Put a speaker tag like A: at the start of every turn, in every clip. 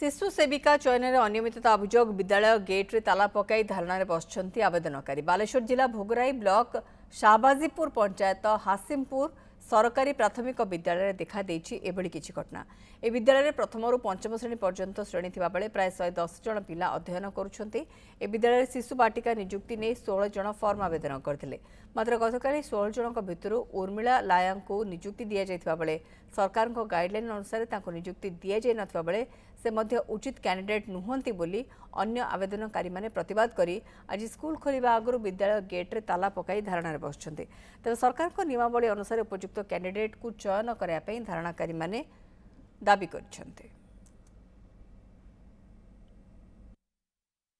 A: शिशु सेविका चयन में अनियमितता अभियोग विद्यालय गेट्रे ताला पकाई धारणा बसुंच आवेदनकारी बालेश्वर जिला भोगराई ब्लॉक शाहबाजीपुर पंचायत हासिमपुर सरकारी प्राथमिक विद्यालय देखा एभली किछि घटना। ए विद्यालय प्रथम रु पंचम श्रेणी पर्यंत श्रेणी थिबा बेले प्राय 110 जन पिला अध्ययन करुछन्ति। ए विद्यालय शिशु बाटिका नियुक्ति ने 16 जन फॉर्म आवेदन करथिले। मात्र गतकाली 16 जनक भितरु उर्मिला लाया को नियुक्ति दिया जायथिबा बेले सरकार गाइडलाइन अनुसार तांको नियुक्ति दिया जाय नथिबा बेले से मध्य उचित कैंडिडेट नुहंती बोली अन्य आवेदनकारी माने प्रतिवाद करी आज स्कूल खोलिबा आगरु विद्यालय गेट्रे ताला पकाई धारणा बसुंच। तेज सरकार नियमावली अनुसार उपयुक्त कैंडिडेट को चयन करने धारणाकारी माने दाबी करछन्ते।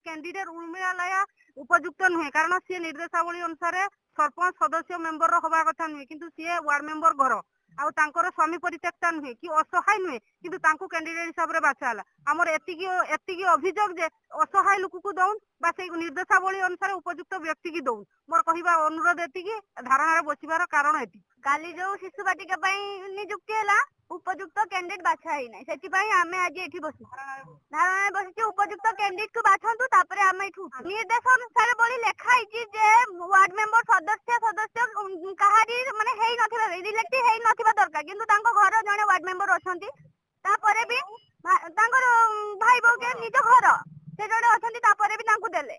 B: कैंडिडेट उर्मिला उपयुक्त नुहे कारण सी निर्देशावली अनुसार सरपंच सदस्य मेंबर हवा कथा नुहे किंतु सी वार्ड मेंबर घर आउ तांकर स्वामी परित्यक्ता नुहे कि असहाय नुहे किंतु तांको कैंडिडेट हिसाब रे बाछाला। हमर एतिकी अभियोग जे असहाय लोक को दउन बा से निर्देशावली अनुसार उपयुक्त व्यक्ति की दउन मोर कहिबा अनुरोध एतिकी धारणा रे बसिबार कारण एति काली जो शिशु बाटिका पई नियुक्ति हैला उपयुक्त कैंडिडेट बाछा ही नै सेति पई हमें आज एठी बसु धारणा बसिचे उपयुक्त कैंडिडेट को बाछंतु तापरे हमें एठू निर्देश अनुसार बोली लेखा आइची जे वार्ड मेंबर सदस्य कहारी माने हेई नथिबा रिलेटिव हेई नथिबा दरकार किंतु तांको घर जने वार्ड मेंबर अछंती तापरे भी तांकर भाई बो के निज घर से जने अछंती तापरे भी तांको देले।